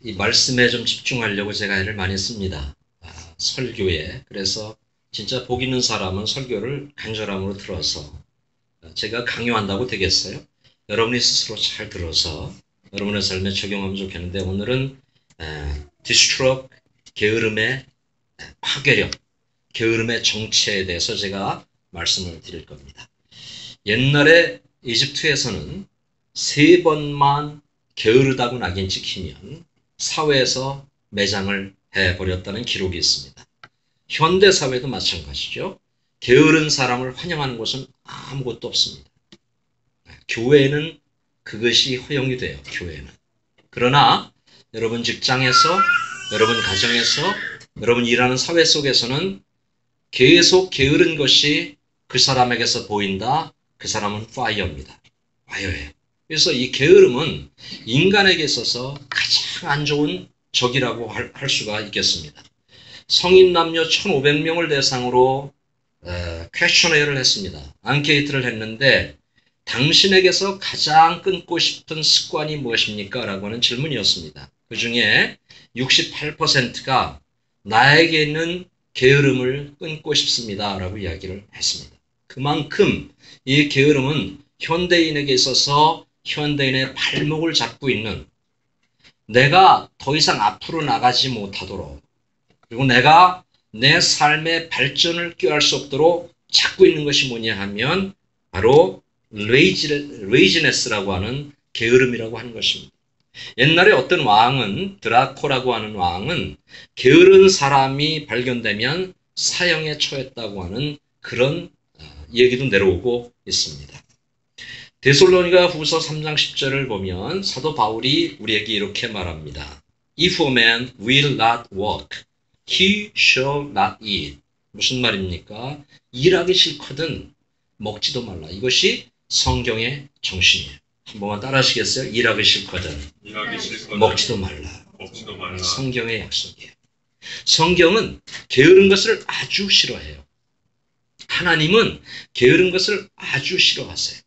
이 말씀에 좀 집중하려고 제가 애를 많이 씁니다. 설교에. 그래서 진짜 복 있는 사람은 설교를 간절함으로 들어서 제가 강요한다고 되겠어요? 여러분이 스스로 잘 들어서 여러분의 삶에 적용하면 좋겠는데 오늘은 디스트럭, 게으름의 파괴력, 게으름의 정체에 대해서 제가 말씀을 드릴 겁니다. 옛날에 이집트에서는 3번만 게으르다고 낙인 찍히면 사회에서 매장을 해버렸다는 기록이 있습니다. 현대 사회도 마찬가지죠. 게으른 사람을 환영하는 곳은 아무것도 없습니다. 교회는 그것이 허용이 돼요. 교회는. 그러나 여러분 직장에서, 여러분 가정에서, 여러분 일하는 사회 속에서는 계속 게으른 것이 그 사람에게서 보인다. 그 사람은 파이어입니다. 파이어예요. 그래서 이 게으름은 인간에게 있어서 가장 안 좋은 적이라고 할 수가 있겠습니다. 성인 남녀 1,500명을 대상으로 퀘스처네어를 했습니다. 앙케이트를 했는데 당신에게서 가장 끊고 싶은 습관이 무엇입니까? 라고 하는 질문이었습니다. 그 중에 68%가 나에게 있는 게으름을 끊고 싶습니다. 라고 이야기를 했습니다. 그만큼 이 게으름은 현대인에게 있어서 현대인의 발목을 잡고 있는 내가 더 이상 앞으로 나가지 못하도록 그리고 내가 내 삶의 발전을 꾀할 수 없도록 잡고 있는 것이 뭐냐 하면 바로 레이지네스라고 하는 게으름이라고 하는 것입니다. 옛날에 어떤 왕은 드라코라고 하는 왕은 게으른 사람이 발견되면 사형에 처했다고 하는 그런 얘기도 내려오고 있습니다. 데살로니가 후서 3장 10절을 보면 사도 바울이 우리에게 이렇게 말합니다. If a man will not work, he shall not eat. 무슨 말입니까? 일하기 싫거든 먹지도 말라. 이것이 성경의 정신이에요. 한 번만 따라 하시겠어요? 일하기 싫거든 먹지도 말라. 성경의 약속이에요. 성경은 게으른 것을 아주 싫어해요. 하나님은 게으른 것을 아주 싫어하세요.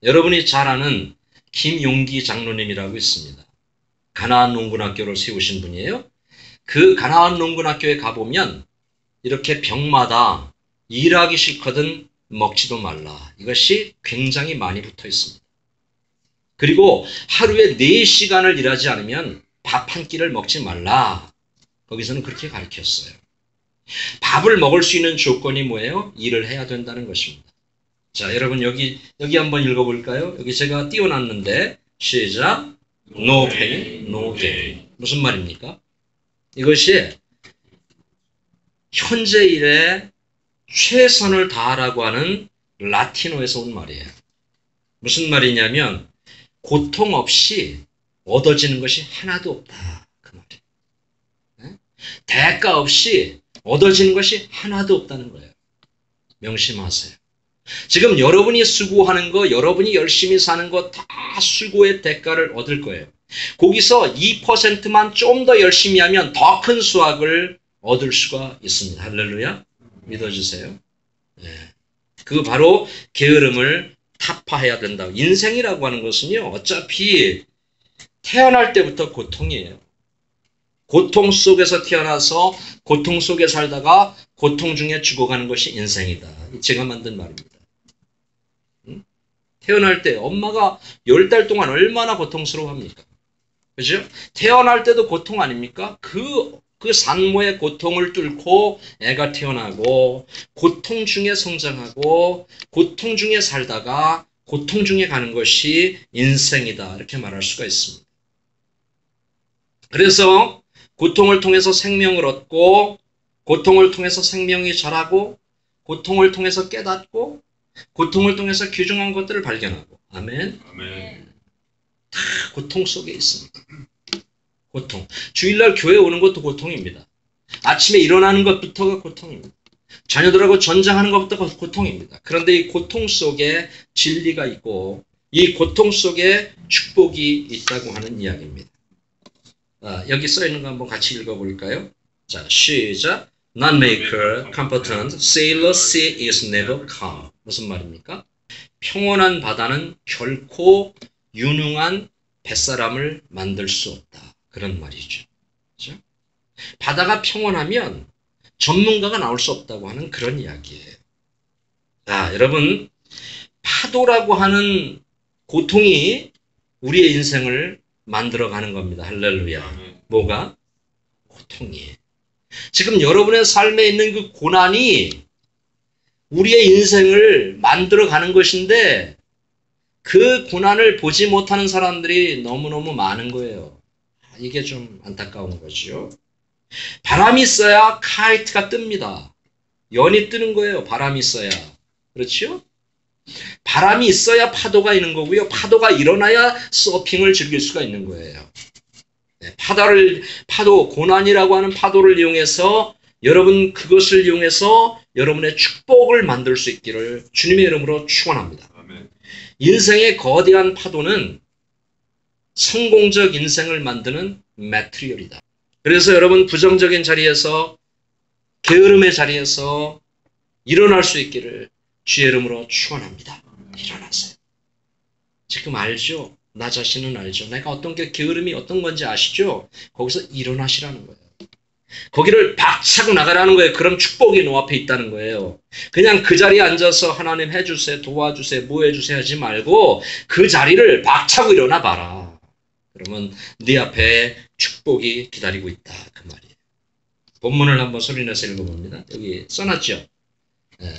여러분이 잘 아는 김용기 장로님이라고 있습니다. 가나안 농군학교를 세우신 분이에요. 그 가나안 농군학교에 가보면 이렇게 벽마다 일하기 싫거든 먹지도 말라. 이것이 굉장히 많이 붙어 있습니다. 그리고 하루에 4시간을 일하지 않으면 밥 한 끼를 먹지 말라. 거기서는 그렇게 가르쳤어요. 밥을 먹을 수 있는 조건이 뭐예요? 일을 해야 된다는 것입니다. 자, 여러분 여기 한번 읽어볼까요? 여기 제가 띄워놨는데 시작. No pain, no gain. 무슨 말입니까? 이것이 현재 일에 최선을 다하라고 하는 라틴어에서 온 말이에요. 무슨 말이냐면 고통 없이 얻어지는 것이 하나도 없다. 그 말이에요. 대가 없이 얻어지는 것이 하나도 없다는 거예요. 명심하세요. 지금 여러분이 수고하는 거, 여러분이 열심히 사는 거 다 수고의 대가를 얻을 거예요. 거기서 2%만 좀 더 열심히 하면 더 큰 수확을 얻을 수가 있습니다. 할렐루야. 믿어주세요. 네. 그거 바로 게으름을 타파해야 된다. 인생이라고 하는 것은요. 어차피 태어날 때부터 고통이에요. 고통 속에서 태어나서 고통 속에 살다가 고통 중에 죽어가는 것이 인생이다. 제가 만든 말입니다. 태어날 때 엄마가 10달 동안 얼마나 고통스러워합니까? 그죠? 태어날 때도 고통 아닙니까? 그 산모의 고통을 뚫고 애가 태어나고 고통 중에 성장하고 고통 중에 살다가 고통 중에 가는 것이 인생이다. 이렇게 말할 수가 있습니다. 그래서 고통을 통해서 생명을 얻고 고통을 통해서 생명이 자라고 고통을 통해서 깨닫고 고통을 통해서 귀중한 것들을 발견하고 아멘. 아멘. 다 고통 속에 있습니다. 고통. 주일날 교회 오는 것도 고통입니다. 아침에 일어나는 것부터가 고통입니다. 자녀들하고 전쟁하는 것부터가 고통입니다. 그런데 이 고통 속에 진리가 있고 이 고통 속에 축복이 있다고 하는 이야기입니다. 여기 써있는 거 한번 같이 읽어볼까요? 자, 시작. Not maker, competent, sailor sea is never calm. 무슨 말입니까? 평온한 바다는 결코 유능한 뱃사람을 만들 수 없다. 그런 말이죠. 그렇죠? 바다가 평온하면 전문가가 나올 수 없다고 하는 그런 이야기예요. 자, 여러분, 파도라고 하는 고통이 우리의 인생을 만들어가는 겁니다. 할렐루야. 뭐가? 고통이. 지금 여러분의 삶에 있는 그 고난이 우리의 인생을 만들어가는 것인데 그 고난을 보지 못하는 사람들이 너무너무 많은 거예요. 이게 좀 안타까운 거죠. 바람이 있어야 카이트가 뜹니다. 연이 뜨는 거예요. 바람이 있어야. 그렇죠? 바람이 있어야 파도가 있는 거고요. 파도가 일어나야 서핑을 즐길 수가 있는 거예요. 파도, 고난이라고 하는 파도를 이용해서 여러분 그것을 이용해서 여러분의 축복을 만들 수 있기를 주님의 이름으로 축원합니다. 인생의 거대한 파도는 성공적 인생을 만드는 매트리얼이다. 그래서 여러분 부정적인 자리에서 게으름의 자리에서 일어날 수 있기를 주의 이름으로 축원합니다. 일어나세요. 지금 알죠? 나 자신은 알죠? 내가 어떤 게 게으름이 어떤 건지 아시죠? 거기서 일어나시라는 거예요. 거기를 박차고 나가라는 거예요. 그럼 축복이 너 앞에 있다는 거예요. 그냥 그 자리에 앉아서 하나님 해주세요, 도와주세요, 뭐 해주세요 하지 말고 그 자리를 박차고 일어나 봐라. 그러면 네 앞에 축복이 기다리고 있다. 그 말이에요. 본문을 한번 소리내서 읽어봅니다. 여기 써놨죠?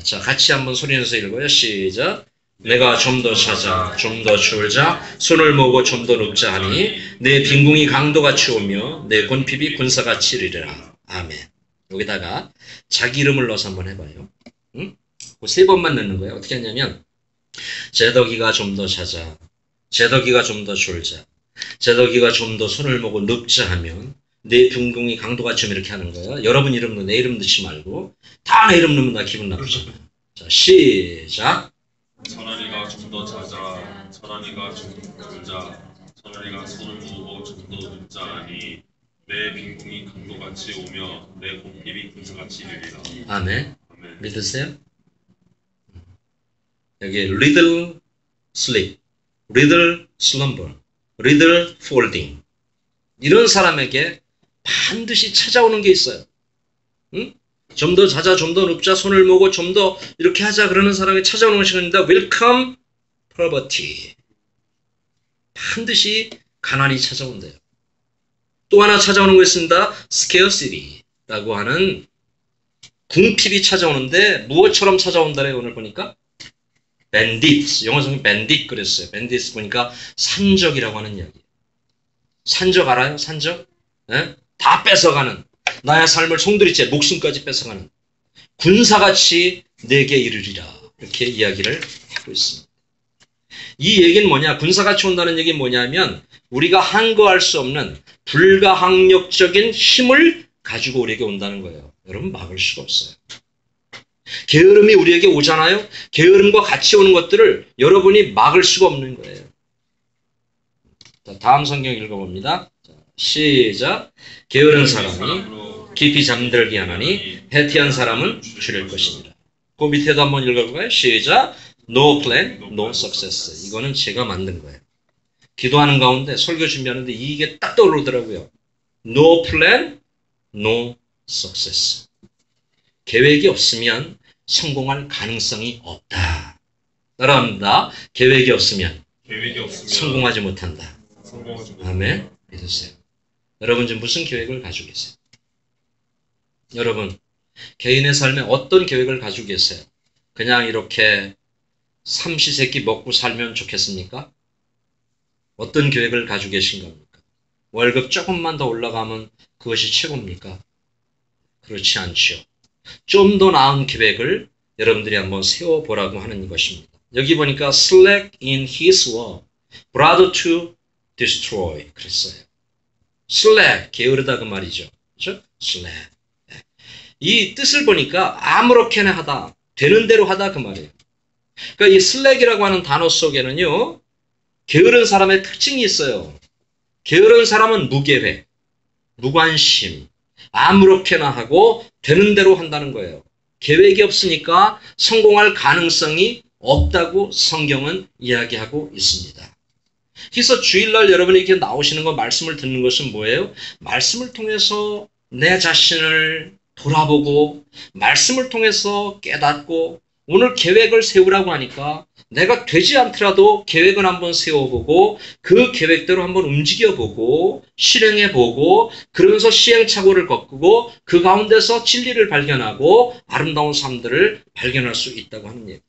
자, 같이 한번 소리내서 읽어요. 시작. 내가 좀 더 찾아, 좀 더 졸자, 손을 모으고 좀 더 눕자 하니 내 빈궁이 강도같이 오며 내 곤핍이 군사같이 이르리라. 아멘. 여기다가 자기 이름을 넣어서 한번 해봐요. 응? 세 번만 넣는 거예요. 어떻게 하냐면 제덕이가 좀 더 찾아, 제덕이가 좀 더 졸자, 제덕이가 좀 더 손을 모으고 눕자 하면 내 빈궁이 강도같이 오며 이렇게 하는 거예요. 여러분 이름도 내 이름 넣지 말고 다 내 이름 넣으면 나 기분 나쁘잖아요. 자, 시작. 차라리가 좀 더 자자, 차라리가 좀 더 졸자, 차라리가 손을 모으고 좀 더 눕자 하니 내 빈궁이 강도같이 오며 내 곤핍이 군사같이 이르리라. 아멘. 아멘. 믿으세요? 여기 little sleep, little slumber, little folding 이런 사람에게 반드시 찾아오는 게 있어요. 응? 좀 더 자자, 좀 더 눕자, 손을 모으고 좀 더 이렇게 하자 그러는 사람이 찾아오는 것입니다. Welcome poverty. 반드시 가난이 찾아온대요. 또 하나 찾아오는 거 있습니다. scarcity라고 하는 궁핍이 찾아오는데 무엇처럼 찾아온다래요. 오늘 보니까 bandits, 영어 성경 bandit 그랬어요. bandits 보니까 산적이라고 하는 이야기예요. 산적 알아요? 산적? 네? 다 뺏어가는, 나의 삶을 송두리째 목숨까지 뺏어가는 군사같이 내게 이르리라. 이렇게 이야기를 하고 있습니다. 이 얘기는 뭐냐? 군사같이 온다는 얘기는 뭐냐면 우리가 한거할 수 없는 불가항력적인 힘을 가지고 우리에게 온다는 거예요. 여러분 막을 수가 없어요. 게으름이 우리에게 오잖아요. 게으름과 같이 오는 것들을 여러분이 막을 수가 없는 거예요. 자, 다음 성경 읽어봅니다. 자, 시작. 게으른 사람이 깊이 잠들게 하나니 해티한 사람은 줄일 것입니다. 그 밑에도 한번 읽어볼까요? 시작. No plan, no success. 이거는 제가 만든 거예요. 기도하는 가운데 설교 준비하는데 이게 딱 떠오르더라고요. No plan, no success. 계획이 없으면 성공할 가능성이 없다. 따라합니다. 계획이 없으면 성공하지 못한다. 아멘. 믿으세요. 여러분 지금 무슨 계획을 가지고 계세요? 여러분 개인의 삶에 어떤 계획을 가지고 계세요? 그냥 이렇게 삼시세끼 먹고 살면 좋겠습니까? 어떤 계획을 가지고 계신 겁니까? 월급 조금만 더 올라가면 그것이 최고입니까? 그렇지 않죠. 좀 더 나은 계획을 여러분들이 한번 세워보라고 하는 것입니다. 여기 보니까 slack in his work, brought to destroy 그랬어요. slack, 게으르다 그 말이죠. 그렇죠? slack. 이 뜻을 보니까 아무렇게나 하다, 되는 대로 하다 그 말이에요. 그러니까 이 slack이라고 하는 단어 속에는요, 게으른 사람의 특징이 있어요. 게으른 사람은 무계획, 무관심, 아무렇게나 하고 되는 대로 한다는 거예요. 계획이 없으니까 성공할 가능성이 없다고 성경은 이야기하고 있습니다. 그래서 주일날 여러분이 이렇게 나오시는 거, 말씀을 듣는 것은 뭐예요? 말씀을 통해서 내 자신을 돌아보고, 말씀을 통해서 깨닫고, 오늘 계획을 세우라고 하니까 내가 되지 않더라도 계획을 한번 세워보고 그 계획대로 한번 움직여보고 실행해보고 그러면서 시행착오를 겪고 그 가운데서 진리를 발견하고 아름다운 삶들을 발견할 수 있다고 하는 얘기예요.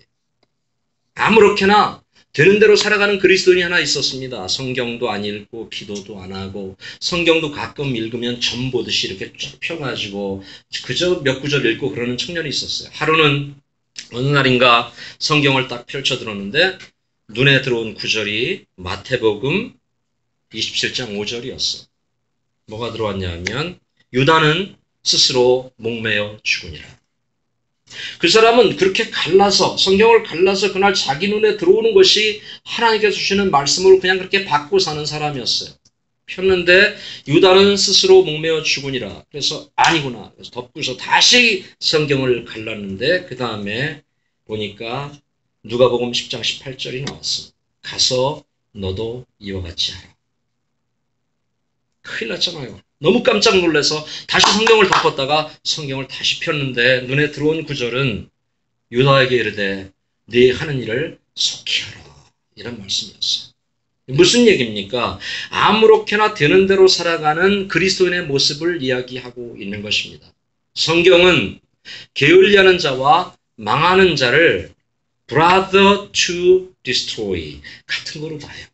아무렇게나 되는 대로 살아가는 그리스도인이 하나 있었습니다. 성경도 안 읽고 기도도 안 하고 성경도 가끔 읽으면 점 보듯이 이렇게 쭉 펴가지고 그저 몇 구절 읽고 그러는 청년이 있었어요. 하루는 어느 날인가 성경을 딱 펼쳐 들었는데 눈에 들어온 구절이 마태복음 27장 5절이었어. 뭐가 들어왔냐 하면 유다는 스스로 목매어 죽으니라. 그 사람은 그렇게 갈라서 성경을 갈라서 그날 자기 눈에 들어오는 것이 하나님께서 주시는 말씀으로 그냥 그렇게 받고 사는 사람이었어요. 폈는데 유다는 스스로 목매어 죽으니라. 그래서 아니구나. 그래서 덮고서 다시 성경을 갈랐는데 그 다음에 보니까 누가복음 10장 18절이 나왔어. 가서 너도 이와 같이 하라. 큰일 났잖아요. 너무 깜짝 놀라서 다시 성경을 덮었다가 성경을 다시 폈는데 눈에 들어온 구절은 유다에게 이르되 네 하는 일을 속히 하라. 이런 말씀이었어요. 무슨 얘기입니까? 아무렇게나 되는 대로 살아가는 그리스도인의 모습을 이야기하고 있는 것입니다. 성경은 게을리하는 자와 망하는 자를 brother to destroy 같은 거로 봐요.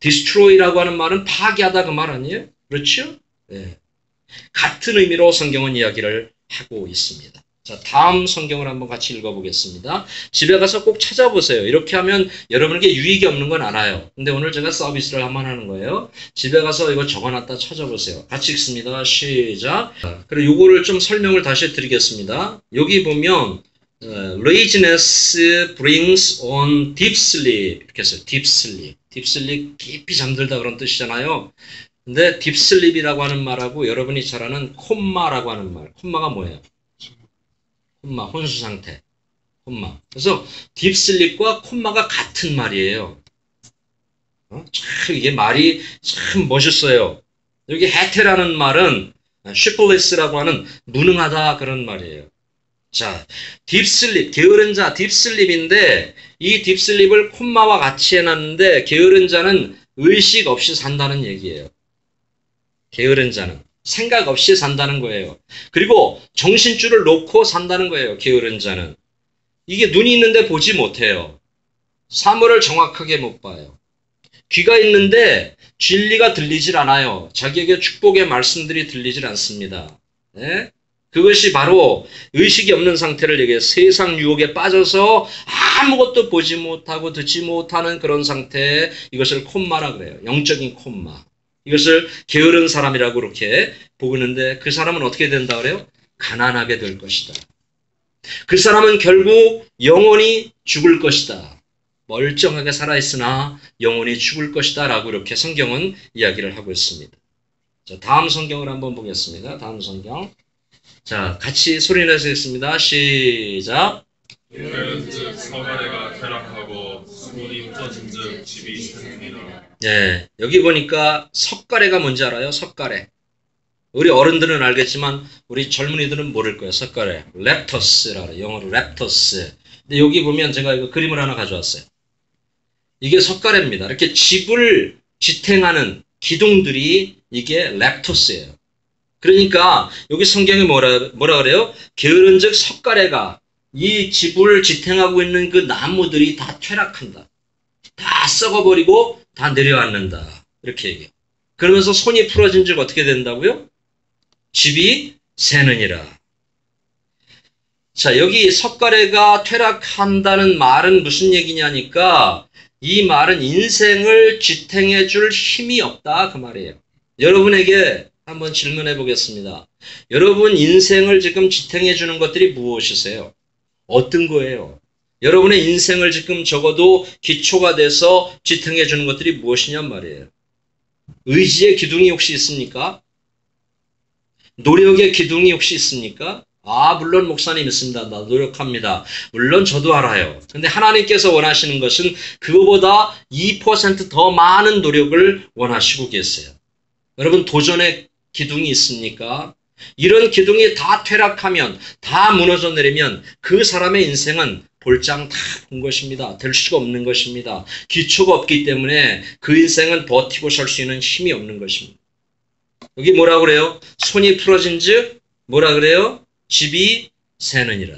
destroy라고 하는 말은 파괴하다 그 말 아니에요? 그렇죠? 네. 같은 의미로 성경은 이야기를 하고 있습니다. 자, 다음 성경을 한번 같이 읽어보겠습니다. 집에 가서 꼭 찾아보세요. 이렇게 하면 여러분에게 유익이 없는 건 알아요. 근데 오늘 제가 서비스를 한번 하는 거예요. 집에 가서 이거 적어놨다 찾아보세요. 같이 읽습니다. 시작. 그리고 요거를 좀 설명을 다시 드리겠습니다. 여기 보면 laziness brings on deep sleep 이렇게 해서 deep sleep. deep sleep 깊이 잠들다 그런 뜻이잖아요. 근데 deep sleep이라고 하는 말하고 여러분이 잘 아는 콤마라고 하는 말. 콤마가 뭐예요? 콤마, 혼수 상태. 콤마. 그래서 딥슬립과 콤마가 같은 말이에요. 참 이게 말이 참 멋있어요. 여기 해태라는 말은 쉬플리스라고 하는 무능하다 그런 말이에요. 자, 딥슬립, 게으른 자, 딥슬립인데 이 딥슬립을 콤마와 같이 해놨는데 게으른 자는 의식 없이 산다는 얘기예요. 게으른 자는. 생각 없이 산다는 거예요. 그리고 정신줄을 놓고 산다는 거예요. 게으른 자는. 이게 눈이 있는데 보지 못해요. 사물을 정확하게 못 봐요. 귀가 있는데 진리가 들리질 않아요. 자기에게 축복의 말씀들이 들리질 않습니다. 네? 그것이 바로 의식이 없는 상태를 얘기해요. 세상 유혹에 빠져서 아무것도 보지 못하고 듣지 못하는 그런 상태, 이것을 콤마라 그래요. 영적인 콤마. 이것을 게으른 사람이라고 그렇게 보는데 그 사람은 어떻게 된다 그래요? 가난하게 될 것이다. 그 사람은 결국 영원히 죽을 것이다. 멀쩡하게 살아있으나 영원히 죽을 것이다 라고 이렇게 성경은 이야기를 하고 있습니다. 자, 다음 성경을 한번 보겠습니다. 다음 성경. 자, 같이 소리내서 읽습니다. 시작. 그런즉 서가래가 퇴락하고 수문이 흩어진즉 집이 쇠습니다. 네, 여기 보니까 석가래가 뭔지 알아요? 석가래. 우리 어른들은 알겠지만 우리 젊은이들은 모를 거예요. 석가래. 랩터스라 영어로 랩터스. 근데 여기 보면 제가 이거 그림을 하나 가져왔어요. 이게 석가래입니다. 이렇게 집을 지탱하는 기둥들이 이게 랩터스예요. 그러니까 여기 성경이 뭐라 그래요? 게으른즉 석가래가 이 집을 지탱하고 있는 그 나무들이 다 퇴락한다. 다 썩어버리고 다 내려앉는다. 이렇게 얘기해요. 그러면서 손이 풀어진 즉 어떻게 된다고요? 집이 새느니라. 자, 여기 석가래가 퇴락한다는 말은 무슨 얘기냐니까 이 말은 인생을 지탱해 줄 힘이 없다 그 말이에요. 여러분에게 한번 질문해 보겠습니다. 여러분 인생을 지금 지탱해 주는 것들이 무엇이세요? 어떤 거예요? 여러분의 인생을 지금 적어도 기초가 돼서 지탱해 주는 것들이 무엇이냔 말이에요. 의지의 기둥이 혹시 있습니까? 노력의 기둥이 혹시 있습니까? 물론 목사님 있습니다. 나 노력합니다. 물론 저도 알아요. 근데 하나님께서 원하시는 것은 그거보다 2% 더 많은 노력을 원하시고 계세요. 여러분, 도전의 기둥이 있습니까? 이런 기둥이 다 퇴락하면, 다 무너져 내리면 그 사람의 인생은 볼장 다 본 것입니다. 될 수가 없는 것입니다. 기초가 없기 때문에 그 인생은 버티고 설 수 있는 힘이 없는 것입니다. 여기 뭐라 그래요? 손이 풀어진 즉 뭐라 그래요? 집이 새느니라.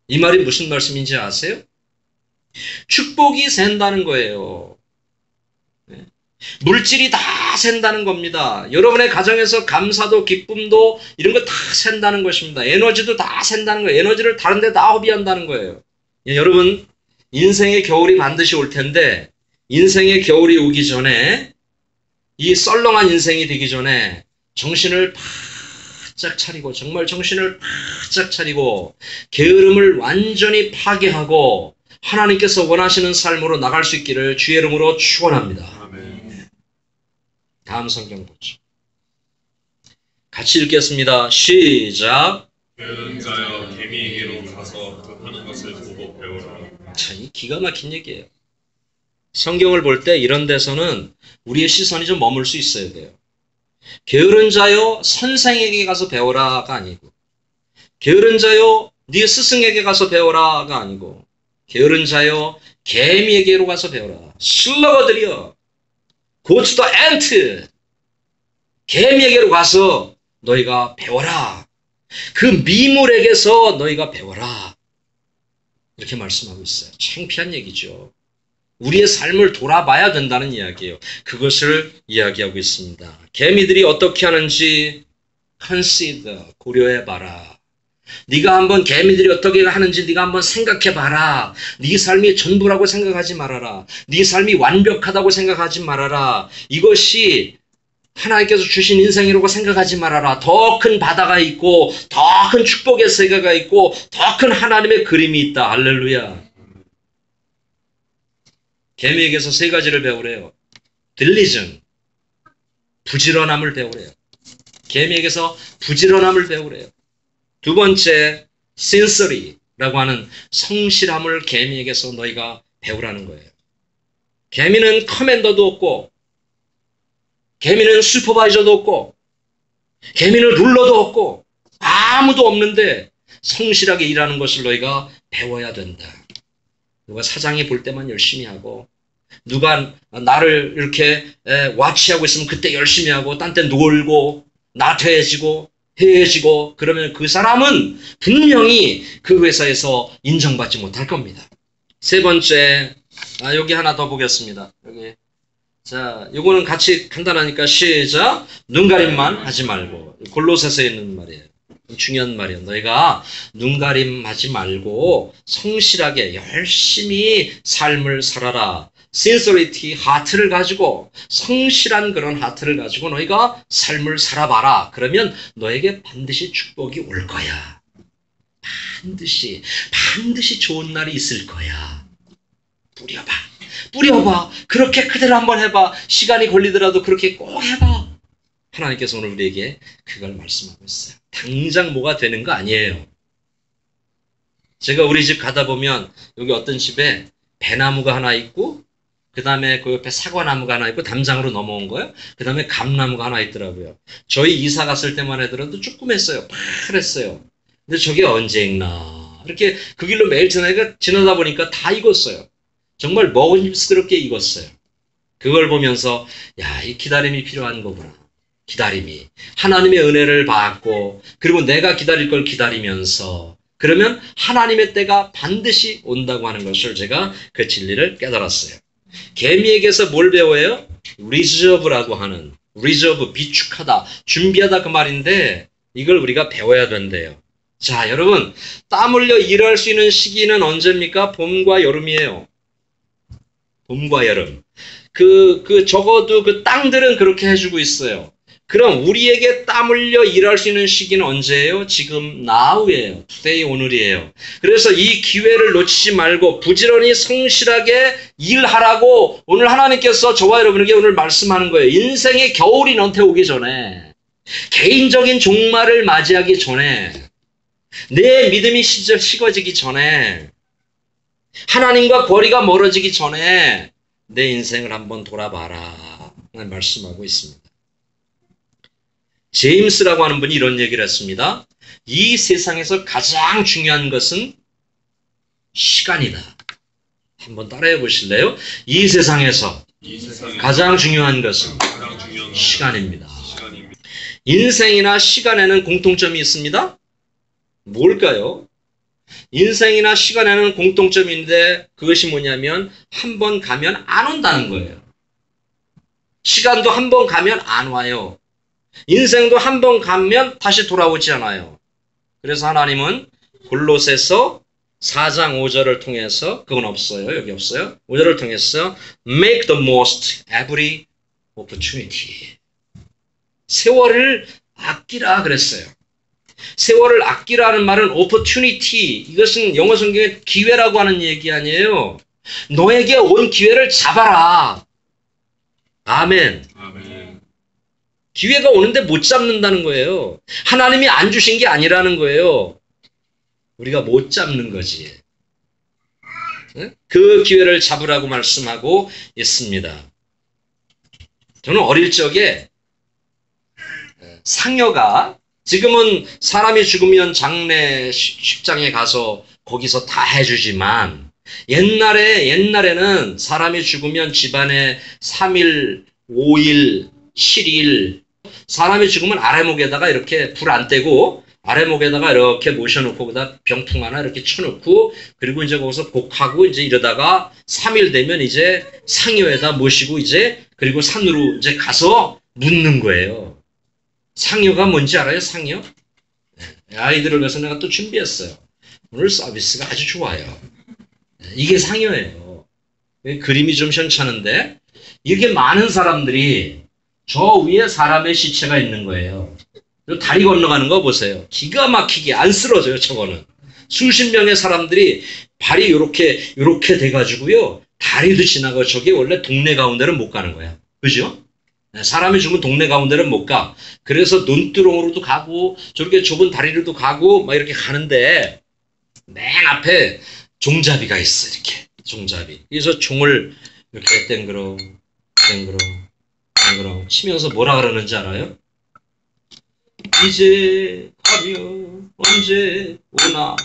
이 말이 무슨 말씀인지 아세요? 축복이 샌다는 거예요. 물질이 다 샌다는 겁니다. 여러분의 가정에서 감사도 기쁨도 이런 거 다 샌다는 것입니다. 에너지도 다 샌다는 거예요. 에너지를 다른 데 다 허비한다는 거예요. 여러분, 인생의 겨울이 반드시 올 텐데 인생의 겨울이 오기 전에, 이 썰렁한 인생이 되기 전에 정신을 바짝 차리고, 정말 정신을 바짝 차리고 게으름을 완전히 파괴하고 하나님께서 원하시는 삶으로 나갈 수 있기를 주의 이름으로 축원합니다. 다음 성경 보죠. 같이 읽겠습니다. 시작. 게으른 자여 개미에게로 가서 그 하는 것을 보고 배우라. 참, 이 기가 막힌 얘기예요. 성경을 볼 때 이런 데서는 우리의 시선이 좀 머물 수 있어야 돼요. 게으른 자여 선생에게 가서 배워라가 아니고, 게으른 자여 네 스승에게 가서 배워라가 아니고, 게으른 자여 개미에게로 가서 배워라. 슬러거들이여, go to the ant, 개미에게로 가서 너희가 배워라. 그 미물에게서 너희가 배워라. 이렇게 말씀하고 있어요. 창피한 얘기죠. 우리의 삶을 돌아봐야 된다는 이야기예요. 그것을 이야기하고 있습니다. 개미들이 어떻게 하는지 consider, 고려해봐라. 네가 한번 개미들이 어떻게 하는지 네가 한번 생각해봐라. 네 삶이 전부라고 생각하지 말아라. 네 삶이 완벽하다고 생각하지 말아라. 이것이 하나님께서 주신 인생이라고 생각하지 말아라. 더 큰 바다가 있고, 더 큰 축복의 세계가 있고, 더 큰 하나님의 그림이 있다. 할렐루야. 개미에게서 세 가지를 배우래요. diligent, 부지런함을 배우래요. 개미에게서 부지런함을 배우래요. 두 번째, sincere라고 하는 성실함을 개미에게서 너희가 배우라는 거예요. 개미는 커맨더도 없고, 개미는 슈퍼바이저도 없고, 개미는 룰러도 없고, 아무도 없는데 성실하게 일하는 것을 너희가 배워야 된다. 누가 사장이 볼 때만 열심히 하고, 누가 나를 이렇게 와치하고 있으면 그때 열심히 하고, 딴 때 놀고 나태해지고 해해지고, 그러면 그 사람은 분명히 그 회사에서 인정받지 못할 겁니다. 세 번째, 여기 하나 더 보겠습니다. 여기. 자, 요거는 같이 간단하니까 시작. 눈가림만 하지 말고. 골로새서에 있는 말이에요. 중요한 말이에요. 너희가 눈가림하지 말고 성실하게 열심히 삶을 살아라. sincerity, 하트를 가지고, 성실한 그런 하트를 가지고 너희가 삶을 살아봐라. 그러면 너에게 반드시 축복이 올 거야. 반드시 좋은 날이 있을 거야. 뿌려봐. 그렇게 그대로 한번 해봐. 시간이 걸리더라도 그렇게 꼭 해봐. 하나님께서 오늘 우리에게 그걸 말씀하고 있어요. 당장 뭐가 되는 거 아니에요. 제가 우리 집 가다 보면 여기 어떤 집에 배나무가 하나 있고, 그 다음에 그 옆에 사과나무가 하나 있고, 담장으로 넘어온 거예요. 그 다음에 감나무가 하나 있더라고요. 저희 이사 갔을 때만 하더라도 조그맸어요. 파랬어요. 근데 저게 언제 익나. 이렇게 그 길로 매일 지나다 보니까 다 익었어요. 정말 먹음직스럽게 익었어요. 그걸 보면서 이 기다림이 필요한 거구나. 기다림이. 하나님의 은혜를 받고, 그리고 내가 기다릴 걸 기다리면서, 그러면 하나님의 때가 반드시 온다고 하는 것을 제가 그 진리를 깨달았어요. 개미에게서 뭘 배워요? reserve라고 하는, reserve, 비축하다, 준비하다 그 말인데, 이걸 우리가 배워야 된대요. 자, 여러분, 땀 흘려 일할 수 있는 시기는 언제입니까? 봄과 여름이에요. 봄과 여름. 적어도 그 땅들은 그렇게 해주고 있어요. 그럼 우리에게 땀 흘려 일할 수 있는 시기는 언제예요? 지금 now예요. today, 오늘이에요. 그래서 이 기회를 놓치지 말고 부지런히 성실하게 일하라고 오늘 하나님께서 저와 여러분에게 오늘 말씀하는 거예요. 인생의 겨울이 너한테 오기 전에 개인적인 종말을 맞이하기 전에, 내 믿음이 식어지기 전에, 하나님과 거리가 멀어지기 전에 내 인생을 한번 돌아봐라 말씀하고 있습니다. 제임스라고 하는 분이 이런 얘기를 했습니다. 이 세상에서 가장 중요한 것은 시간이다. 한번 따라해 보실래요? 이 세상에서 가장 중요한 것은 시간입니다. 인생이나 시간에는 공통점이 있습니다. 뭘까요? 인생이나 시간에는 공통점인데 그것이 뭐냐면 한 번 가면 안 온다는 거예요. 시간도 한 번 가면 안 와요. 인생도 한 번 가면 다시 돌아오지 않아요. 그래서 하나님은 골로새서 4장 5절을 통해서, 그건 없어요. 여기 없어요. 5절을 통해서 make the most every opportunity. 세월을 아끼라 그랬어요. 세월을 아끼라는 말은 opportunity, 이것은 영어 성경의 기회라고 하는 얘기 아니에요. 너에게 온 기회를 잡아라. 아멘. 아멘. 기회가 오는데 못 잡는다는 거예요. 하나님이 안 주신 게 아니라는 거예요. 우리가 못 잡는 거지. 그 기회를 잡으라고 말씀하고 있습니다. 저는 어릴 적에 상여가, 지금은 사람이 죽으면 장례식장에 가서 거기서 다 해주지만 옛날에는 사람이 죽으면 집안에 3일, 5일, 7일 사람이 죽으면 아래목에다가 이렇게 불 안 떼고 아래목에다가 이렇게 모셔놓고 거기다 병풍 하나 이렇게 쳐놓고 그리고 이제 거기서 복하고 이제 이러다가 3일 되면 이제 상여에다 모시고 이제 그리고 산으로 이제 가서 묻는 거예요. 상여가 뭔지 알아요? 상여? 아이들을 위해서 내가 또 준비했어요. 오늘 서비스가 아주 좋아요. 이게 상여예요. 그림이 좀 현찮은데 이렇게 많은 사람들이 저 위에 사람의 시체가 있는 거예요. 다리 건너가는 거 보세요. 기가 막히게 안 쓰러져요. 저거는. 수십 명의 사람들이 발이 요렇게 돼가지고요. 다리도 지나가고 저게 원래 동네 가운데는 못 가는 거야. 그죠? 사람이 죽으면 동네 가운데는 못 가. 그래서 논두렁으로도 가고 저렇게 좁은 다리로도 가고 막 이렇게 가는데 맨 앞에 종잡이가 있어. 이렇게 종잡이. 그래서 종을 이렇게 땡그렁 치면서 뭐라 그러는지 알아요? 이제 가면 언제 오나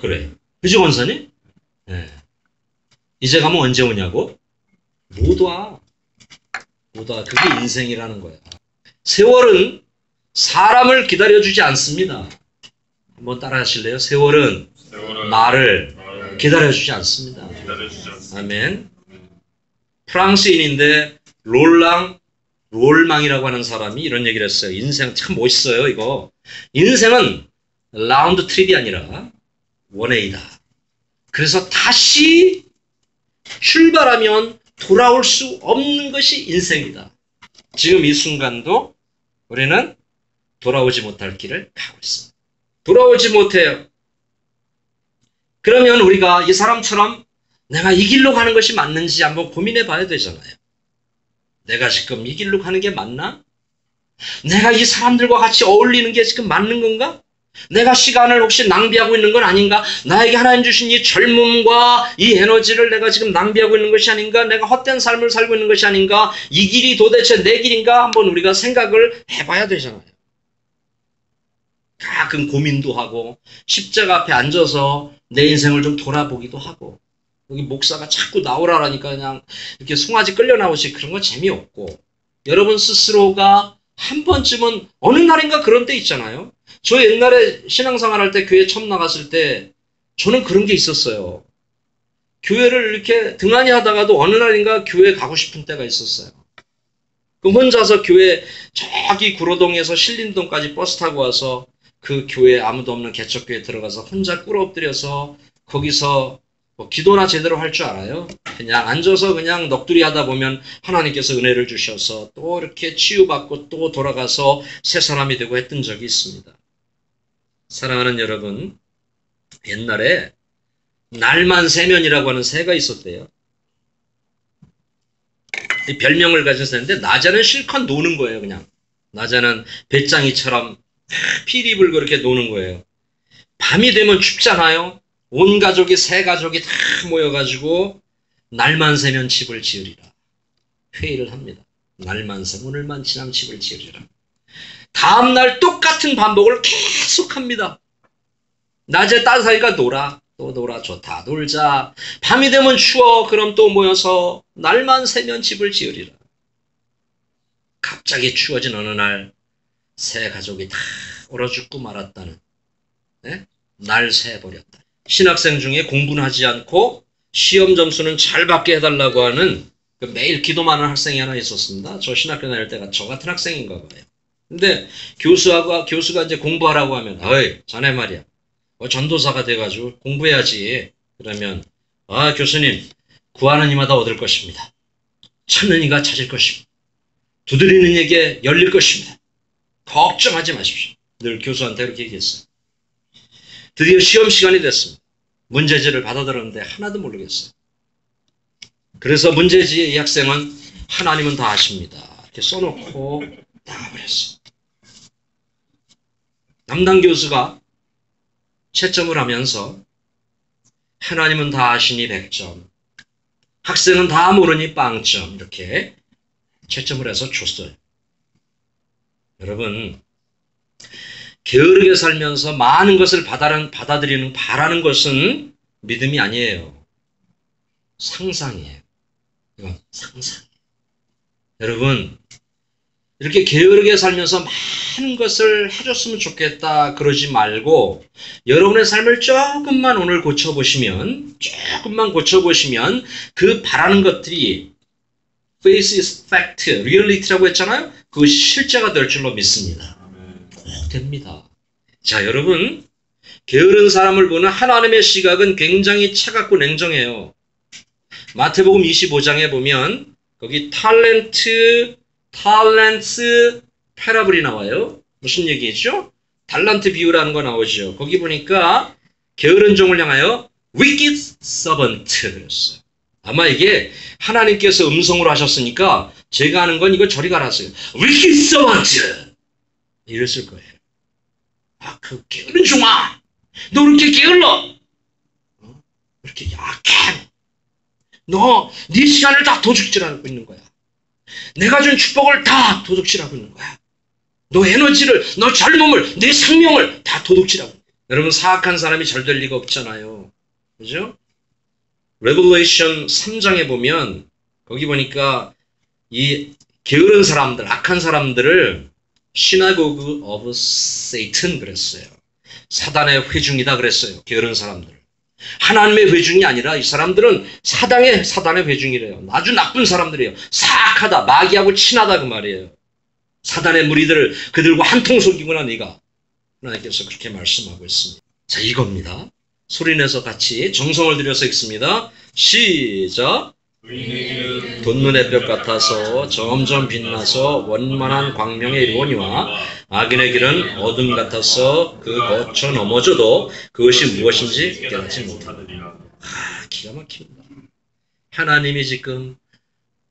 그래. 그죠 원사님? 네. 이제 가면 언제 오냐고? 못 와. 그게 인생이라는 거야. 세월은 사람을 기다려주지 않습니다. 한번 따라 하실래요? 세월은 나를 기다려주지 않습니다. 아멘. 프랑스인인데 롤망이라고 하는 사람이 이런 얘기를 했어요. 인생 참 멋있어요, 이거. 인생은 라운드 트립이 아니라 원웨이다. 그래서 다시 출발하면 돌아올 수 없는 것이 인생이다. 지금 이 순간도 우리는 돌아오지 못할 길을 가고 있습니다. 돌아오지 못해요. 그러면 우리가 이 사람처럼 내가 이 길로 가는 것이 맞는지 한번 고민해 봐야 되잖아요. 내가 지금 이 길로 가는 게 맞나? 내가 이 사람들과 같이 어울리는 게 지금 맞는 건가? 내가 시간을 혹시 낭비하고 있는 건 아닌가? 나에게 하나님 주신 이 젊음과 이 에너지를 내가 지금 낭비하고 있는 것이 아닌가? 내가 헛된 삶을 살고 있는 것이 아닌가? 이 길이 도대체 내 길인가? 한번 우리가 생각을 해봐야 되잖아요. 가끔 고민도 하고 십자가 앞에 앉아서 내 인생을 좀 돌아보기도 하고 여기 목사가 자꾸 나오라니까 그냥 이렇게 송아지 끌려 나오지 그런 거 재미없고 여러분 스스로가 한 번쯤은 어느 날인가 그런 때 있잖아요. 저 옛날에 신앙생활 할 때 교회 처음 나갔을 때 저는 그런 게 있었어요. 교회를 이렇게 등한히 하다가도 어느 날인가 교회 가고 싶은 때가 있었어요. 그럼 혼자서 교회 저기 구로동에서 신림동까지 버스 타고 와서 그 교회 아무도 없는 개척교회 들어가서 혼자 꿇어 엎드려서 거기서 뭐 기도나 제대로 할 줄 알아요? 그냥 앉아서 그냥 넋두리 하다 보면 하나님께서 은혜를 주셔서 또 이렇게 치유받고 또 돌아가서 새 사람이 되고 했던 적이 있습니다. 사랑하는 여러분, 옛날에 날만 새면이라고 하는 새가 있었대요. 이 별명을 가져서 했는데 낮에는 실컷 노는 거예요. 그냥 낮에는 배짱이처럼 피리불고 그렇게 노는 거예요. 밤이 되면 춥잖아요. 온 가족이 새 가족이 다 모여가지고 날만 새면 집을 지으리라 회의를 합니다. 날만 새면 오늘만 지나면 집을 지으리라. 다음날 똑같은 반복을 계속합니다. 낮에 따뜻하니까 놀아. 또 놀아. 좋다. 놀자. 밤이 되면 추워. 그럼 또 모여서 날만 새면 집을 지으리라. 갑자기 추워진 어느 날 새 가족이 다 얼어 죽고 말았다는, 네? 날 새버렸다. 신학생 중에 공부는 하지 않고 시험 점수는 잘 받게 해달라고 하는 그 매일 기도만 하는 학생이 하나 있었습니다. 저 신학교 다닐 때가 저 같은 학생인가 봐요. 근데 교수가 이제 공부하라고 하면, 어이, 자네 말이야. 전도사가 돼가지고 공부해야지. 그러면, 아, 교수님, 구하는 이마다 얻을 것입니다. 찾는 이가 찾을 것입니다. 두드리는 이에게 열릴 것입니다. 걱정하지 마십시오. 늘 교수한테 그렇게 얘기했어요. 드디어 시험 시간이 됐습니다. 문제지를 받아들었는데 하나도 모르겠어요. 그래서 문제지에 이 학생은 하나님은 다 아십니다. 이렇게 써놓고 나가버렸어요. 담당 교수가 채점을 하면서 하나님은 다 아시니 100점, 학생은 다 모르니 빵점 이렇게 채점을 해서 줬어요. 여러분, 게으르게 살면서 많은 것을 받아들이는 바라는 것은 믿음이 아니에요. 상상이에요. 이건 상상이에요. 여러분, 이렇게 게으르게 살면서 많은 것을 해줬으면 좋겠다 그러지 말고 여러분의 삶을 조금만 오늘 고쳐보시면 그 바라는 것들이 face is fact, reality라고 했잖아요. 그것이 실제가 될 줄로 믿습니다. 꼭 됩니다. 자, 여러분, 게으른 사람을 보는 하나님의 시각은 굉장히 차갑고 냉정해요. 마태복음 25장에 보면 거기 탤런트, 패러블이 나와요. 무슨 얘기죠? 달란트 비유라는 거 나오죠. 거기 보니까 게으른 종을 향하여 wicked servant 그랬어요. 아마 이게 하나님께서 음성으로 하셨으니까 제가 하는 건 이거 저리 가라어요. wicked servant 이랬을 거예요. 아, 그 게으른 종아, 너 이렇게 게을러, 이렇게 약해. 너 네 시간을 다 도둑질하고 있는 거야. 내가 준 축복을 다 도둑질하고 있는 거야. 너 에너지를, 너 젊음을, 내 생명을 다 도둑질하고 있는 거야. 여러분, 사악한 사람이 잘 될 리가 없잖아요. 그죠? 레볼레이션 3장에 보면 거기 보니까 이 게으른 사람들, 악한 사람들을 시나고그 오브 세이튼 그랬어요. 사단의 회중이다 그랬어요. 게으른 사람들. 하나님의 회중이 아니라 이 사람들은 사단의 회중이래요. 아주 나쁜 사람들이에요. 사악하다, 마귀하고 친하다 그 말이에요. 사단의 무리들을 그들과 한통 속이구나 네가. 하나님께서 그렇게 말씀하고 있습니다. 자, 이겁니다. 소리내서 같이 정성을 들여서 읽습니다. 시작. 돋눈의 볕 같아서 점점 빛나서 원만한 광명에 이르거니와 악인의 길은 어둠 같아서 그 거쳐 넘어져도 그것이 무엇인지 깨닫지 못하느니라. 아, 기가 막힙니다. 하나님이 지금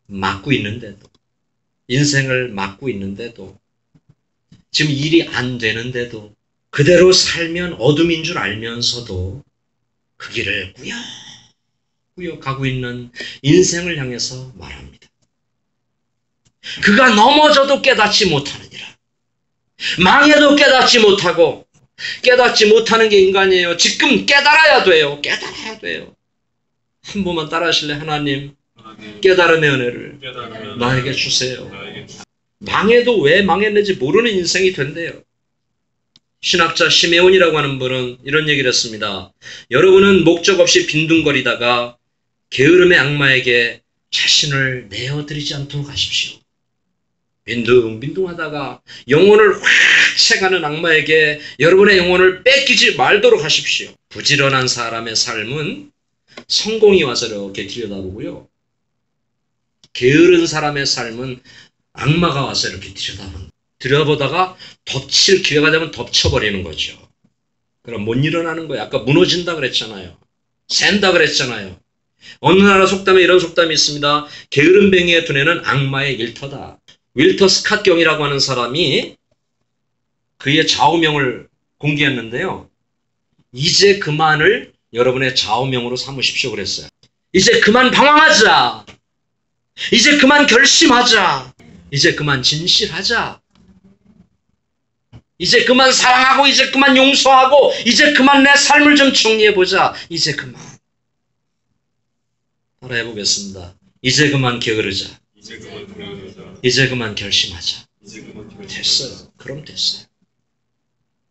막고 있는데도, 인생을 막고 있는데도, 지금 일이 안 되는데도 그대로 살면 어둠인 줄 알면서도 그 길을 꾸역꾸역 가고 있는 인생을 향해서 말합니다. 그가 넘어져도 깨닫지 못하느니라. 망해도 깨닫지 못하고, 깨닫지 못하는 게 인간이에요. 지금 깨달아야 돼요. 깨달아야 돼요. 한 번만 따라 하실래? 하나님, 깨달음의 은혜를 나에게 주세요. 망해도 왜 망했는지 모르는 인생이 된대요. 신학자 시메온이라고 하는 분은 이런 얘기를 했습니다. 여러분은 목적 없이 빈둥거리다가 게으름의 악마에게 자신을 내어드리지 않도록 하십시오. 빈둥빈둥하다가 영혼을 확 채가는 악마에게 여러분의 영혼을 뺏기지 말도록 하십시오. 부지런한 사람의 삶은 성공이 와서 이렇게 들여다보고요. 게으른 사람의 삶은 악마가 와서 이렇게 들여다보다가 덮칠 기회가 되면 덮쳐버리는 거죠. 그럼 못 일어나는 거예요. 아까 무너진다 그랬잖아요. 샌다 그랬잖아요. 어느 나라 속담에 이런 속담이 있습니다. 게으름뱅이의 두뇌는 악마의 일터다. 윌터 스캇 경이라고 하는 사람이 그의 좌우명을 공개했는데요. 이제 그만을 여러분의 좌우명으로 삼으십시오 그랬어요. 이제 그만 방황하자. 이제 그만 결심하자. 이제 그만 진실하자. 이제 그만 사랑하고 이제 그만 용서하고 이제 그만 내 삶을 좀 정리해보자. 이제 그만. 따라해보겠습니다. 이제 그만 게으르자. 이제 그만 배우자. 이제 그만 결심하자. 이제 그만 결심하자. 됐어요. 그럼 됐어요.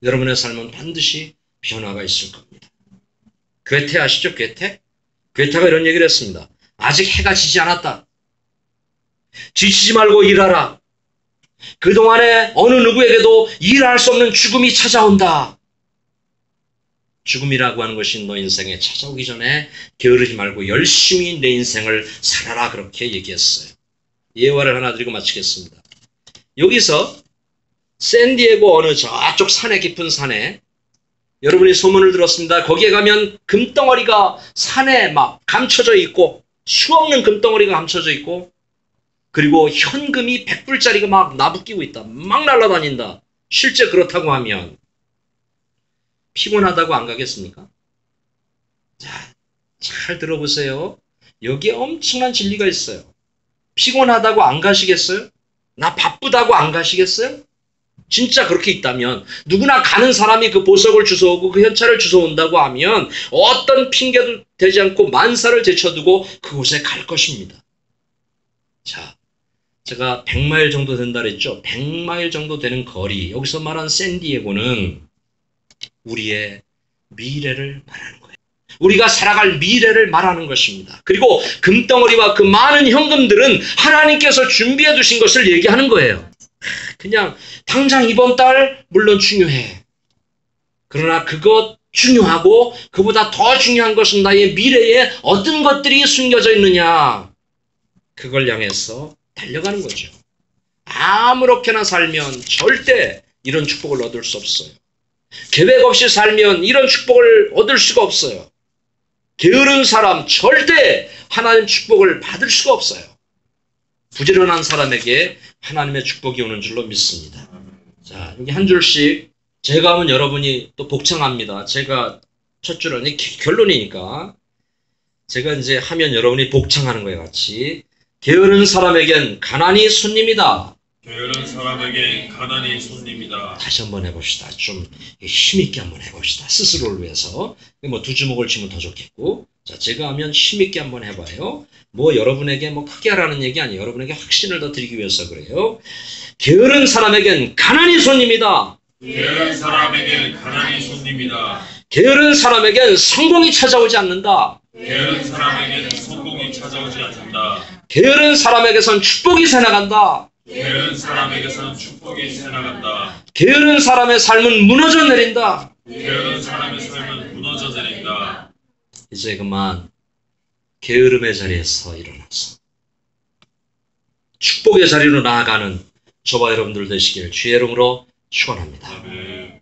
여러분의 삶은 반드시 변화가 있을 겁니다. 괴테 아시죠? 괴테? 괴테가 이런 얘기를 했습니다. 아직 해가 지지 않았다. 지치지 말고 일하라. 그동안에 어느 누구에게도 일할 수 없는 죽음이 찾아온다. 죽음이라고 하는 것이 너 인생에 찾아오기 전에 게으르지 말고 열심히 내 인생을 살아라 그렇게 얘기했어요. 예화를 하나 드리고 마치겠습니다. 여기서 샌디에고 어느 저쪽 산에 깊은 산에 여러분이 소문을 들었습니다. 거기에 가면 금덩어리가 산에 막 감춰져 있고 수없는 금덩어리가 감춰져 있고 그리고 현금이 100불짜리가 막 나부끼고 있다. 막 날아다닌다. 실제 그렇다고 하면 피곤하다고 안 가겠습니까? 자, 잘 들어보세요. 여기에 엄청난 진리가 있어요. 피곤하다고 안 가시겠어요? 나 바쁘다고 안 가시겠어요? 진짜 그렇게 있다면 누구나 가는 사람이 그 보석을 주워오고 그 현찰을 주워온다고 하면 어떤 핑계도 되지 않고 만사를 제쳐두고 그곳에 갈 것입니다. 자, 제가 100마일 정도 된다 그랬죠? 100마일 정도 되는 거리, 여기서 말한 샌디에고는 우리의 미래를 말하는 거예요. 우리가 살아갈 미래를 말하는 것입니다. 그리고 금덩어리와 그 많은 현금들은 하나님께서 준비해 두신 것을 얘기하는 거예요. 그냥 당장 이번 달 물론 중요해. 그러나 그것 중요하고 그보다 더 중요한 것은 나의 미래에 어떤 것들이 숨겨져 있느냐. 그걸 향해서 달려가는 거죠. 아무렇게나 살면 절대 이런 축복을 얻을 수 없어요. 계획 없이 살면 이런 축복을 얻을 수가 없어요. 게으른 사람 절대 하나님 축복을 받을 수가 없어요. 부지런한 사람에게 하나님의 축복이 오는 줄로 믿습니다. 자, 여기 한 줄씩 제가 하면 여러분이 또 복창합니다. 제가 첫 줄은 결론이니까 제가 이제 하면 여러분이 복창하는 거예요, 같이. 게으른 사람에겐 가난이 손님이다. 게으른 사람에게 가난이 손님이다. 다시 한번 해봅시다. 좀 힘있게 한번 해봅시다. 스스로를 위해서. 뭐 두 주먹을 치면 더 좋겠고. 자, 제가 하면 힘있게 한번 해봐요. 뭐 여러분에게 뭐 크게 하라는 얘기 아니에요. 여러분에게 확신을 더 드리기 위해서 그래요. 게으른 사람에겐 가난이 손님이다. 게으른 사람에게 가난이 손님이다. 게으른 사람에겐 성공이 찾아오지 않는다. 게으른 사람에게는 성공이 찾아오지 않는다. 게으른 사람에게선 축복이 새나간다. 게으른 사람에게서는 축복이 새나간다. 게으른 사람의 삶은 무너져 내린다. 게으른 사람의 삶은 무너져 내린다. 이제 그만 게으름의 자리에서 일어나서 축복의 자리로 나아가는 저와 여러분들 되시길 주의 이름으로 축원합니다. 아멘.